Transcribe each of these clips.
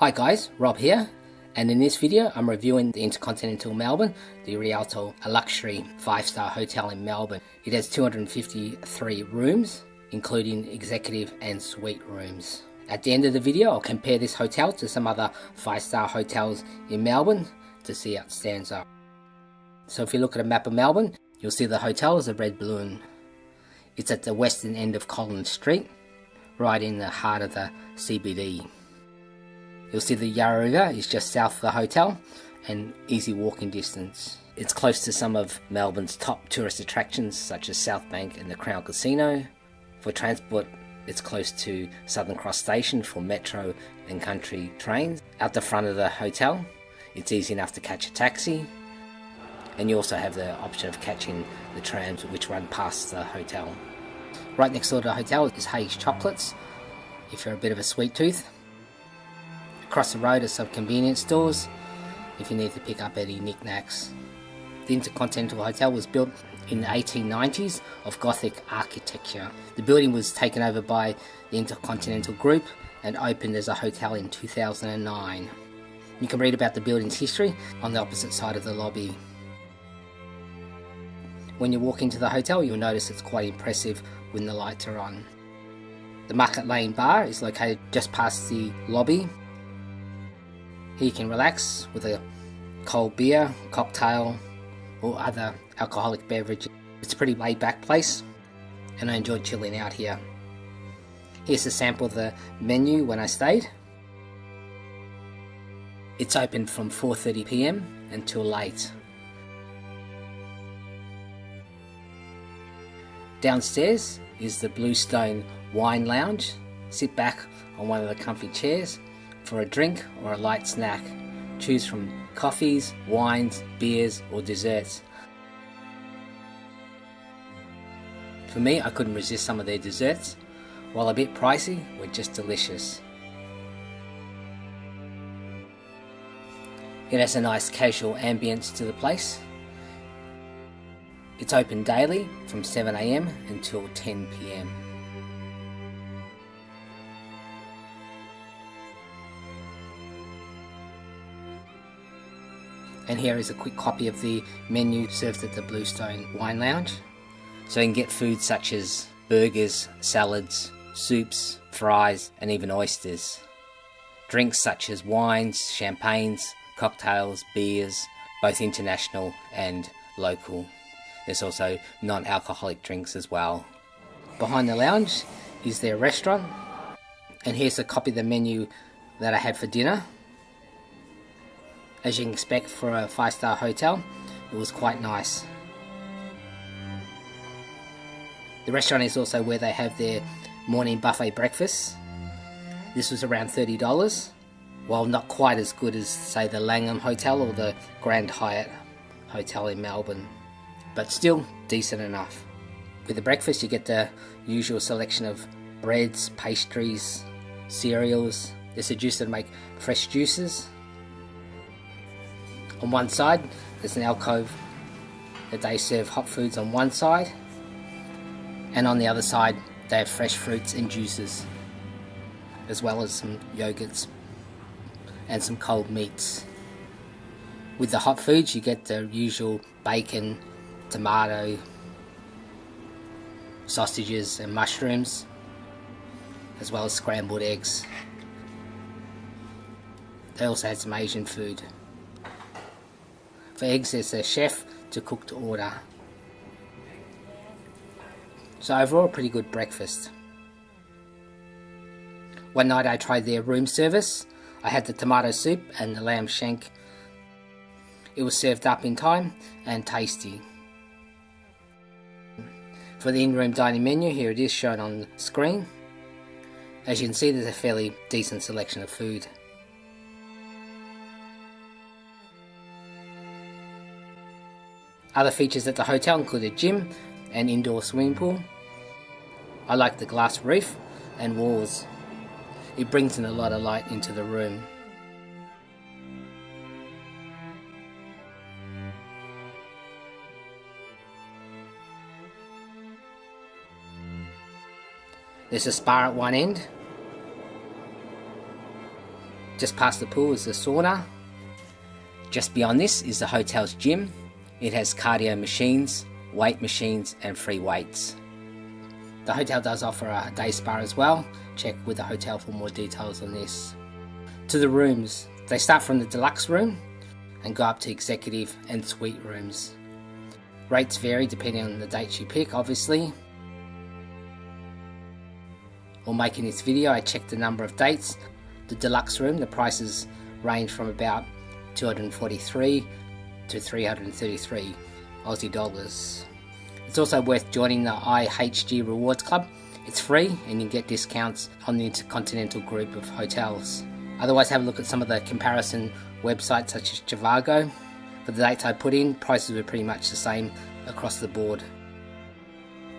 Hi guys, Rob here, and in this video I'm reviewing the InterContinental Melbourne The Rialto, a luxury 5-star hotel in Melbourne. It has 253 rooms, including executive and suite rooms. At the end of the video I'll compare this hotel to some other 5-star hotels in Melbourne to see how it stands up. So if you look at a map of Melbourne, you'll see the hotel is a red balloon. It's at the western end of Collins Street, right in the heart of the CBD. You'll see the Yarra River is just south of the hotel and easy walking distance. It's close to some of Melbourne's top tourist attractions such as Southbank and the Crown Casino. For transport, it's close to Southern Cross Station for metro and country trains. Out the front of the hotel, it's easy enough to catch a taxi. And you also have the option of catching the trams which run past the hotel. Right next door to the hotel is Hayes Chocolates, if you're a bit of a sweet tooth. Across the road are some convenience stores if you need to pick up any knickknacks. The InterContinental Hotel was built in the 1890s of Gothic architecture. The building was taken over by the InterContinental Group and opened as a hotel in 2009. You can read about the building's history on the opposite side of the lobby. When you walk into the hotel, you'll notice it's quite impressive when the lights are on. The Market Lane Bar is located just past the lobby. Here you can relax with a cold beer, cocktail or other alcoholic beverage. It's a pretty laid back place and I enjoyed chilling out here. Here's a sample of the menu when I stayed. It's open from 4:30 PM until late. Downstairs is the Bluestone Wine Lounge. Sit back on one of the comfy chairs for a drink or a light snack. Choose from coffees, wines, beers or desserts. For me, I couldn't resist some of their desserts. While a bit pricey, were just delicious. It has a nice casual ambience to the place. It's open daily from 7 AM until 10 PM. And here is a quick copy of the menu served at the Bluestone Wine Lounge. So you can get food such as burgers, salads, soups, fries and even oysters. Drinks such as wines, champagnes, cocktails, beers, both international and local. There's also non-alcoholic drinks as well. Behind the lounge is their restaurant. And here's a copy of the menu that I had for dinner. As you can expect for a 5-star hotel, it was quite nice. The restaurant is also where they have their morning buffet breakfast. This was around $30, while not quite as good as say the Langham Hotel or the Grand Hyatt Hotel in Melbourne, but still decent enough. With the breakfast you get the usual selection of breads, pastries, cereals. There's a juicer to make fresh juices. On one side there's an alcove that they serve hot foods on one side, and on the other side they have fresh fruits and juices, as well as some yogurts and some cold meats. With the hot foods you get the usual bacon, tomato, sausages and mushrooms, as well as scrambled eggs. They also had some Asian food. For eggs there's a chef to cook to order. So overall a pretty good breakfast. One night I tried their room service. I had the tomato soup and the lamb shank. It was served up in time and tasty. For the in-room dining menu, here it is shown on the screen. As you can see, there's a fairly decent selection of food. Other features at the hotel include a gym and indoor swimming pool. I like the glass roof and walls. It brings in a lot of light into the room. There's a spa at one end Just past the pool is the sauna. Just beyond this is the hotel's gym. It has cardio machines, weight machines and free weights. The hotel does offer a day spa as well. Check with the hotel for more details on this. To the rooms, they start from the deluxe room and go up to executive and suite rooms. Rates vary depending on the dates you pick, obviously. While making this video, I checked the number of dates. The deluxe room, the prices range from about 243 to 333 Aussie dollars. It's also worth joining the IHG Rewards Club. It's free and you get discounts on the InterContinental group of hotels. Otherwise, have a look at some of the comparison websites such as Trivago. For the dates I put in, prices were pretty much the same across the board.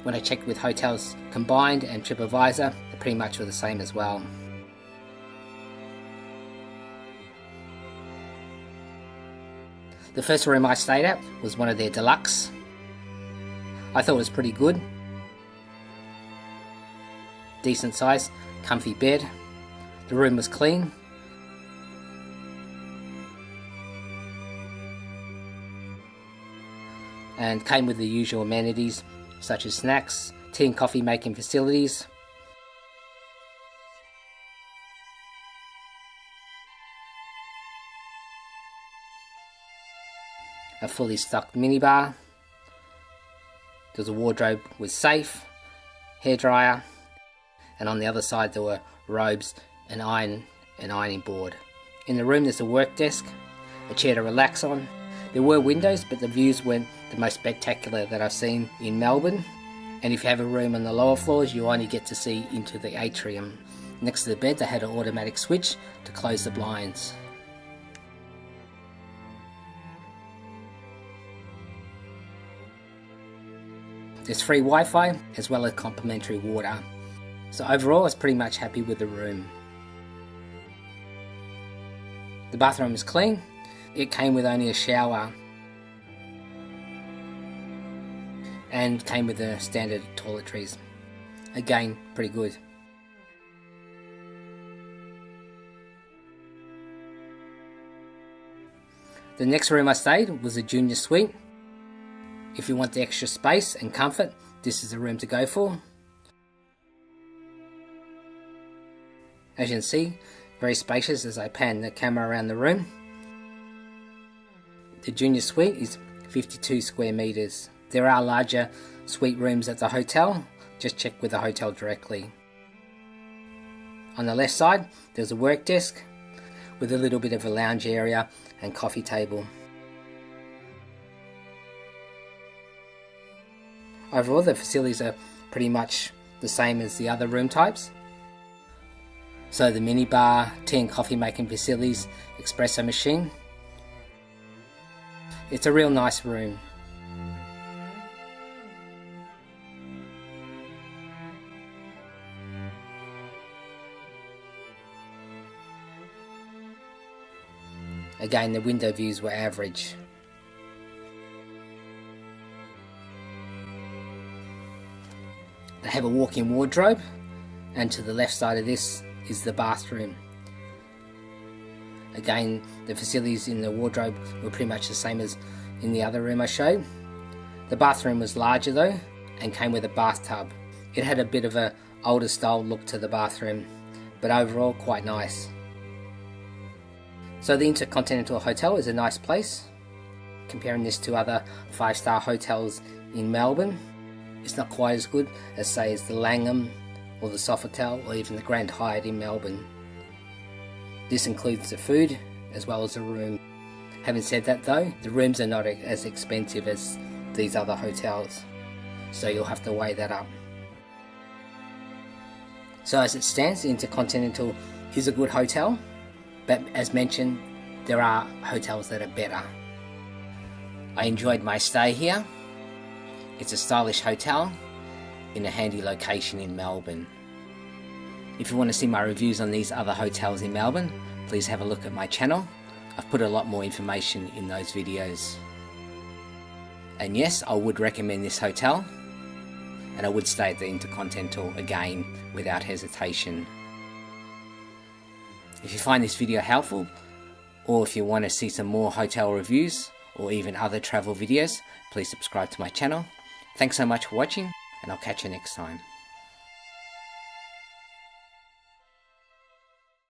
When I checked with Hotels Combined and TripAdvisor, they pretty much were the same as well. The first room I stayed at was one of their deluxe. I thought it was pretty good. Decent size, comfy bed. The room was clean. And came with the usual amenities such as snacks, tea and coffee making facilities. A fully stocked minibar. There's a wardrobe with safe, hairdryer, and on the other side there were robes, an iron and ironing board. In the room there's a work desk, a chair to relax on. There were windows, but the views weren't the most spectacular that I've seen in Melbourne. And if you have a room on the lower floors, you only get to see into the atrium. Next to the bed they had an automatic switch to close the blinds. There's free Wi-Fi as well as complimentary water. So overall I was pretty much happy with the room. The bathroom is clean. It came with only a shower and came with the standard toiletries. Again, pretty good. The next room I stayed was a junior suite. If you want the extra space and comfort, this is the room to go for. As you can see, very spacious as I pan the camera around the room. The junior suite is 52 square meters. There are larger suite rooms at the hotel, just check with the hotel directly. On the left side, there's a work desk with a little bit of a lounge area and coffee table. Overall, the facilities are pretty much the same as the other room types. So the minibar, tea and coffee making facilities, espresso machine. It's a real nice room. Again, the window views were average. They have a walk-in wardrobe, and to the left side of this is the bathroom. Again, the facilities in the wardrobe were pretty much the same as in the other room I showed. The bathroom was larger though, and came with a bathtub. It had a bit of a older style look to the bathroom, but overall quite nice. So the InterContinental Hotel is a nice place. Comparing this to other 5-star hotels in Melbourne, it's not quite as good as say as the Langham or the Sofitel or even the Grand Hyatt in Melbourne. This includes the food as well as the room. Having said that though, the rooms are not as expensive as these other hotels, so you'll have to weigh that up. So as it stands, the InterContinental is a good hotel, but as mentioned, there are hotels that are better. I enjoyed my stay here. It's a stylish hotel in a handy location in Melbourne. If you want to see my reviews on these other hotels in Melbourne, please have a look at my channel. I've put a lot more information in those videos. And yes, I would recommend this hotel, and I would stay at the InterContinental again without hesitation. If you find this video helpful, or if you want to see some more hotel reviews or even other travel videos, please subscribe to my channel. Thanks so much for watching, and I'll catch you next time.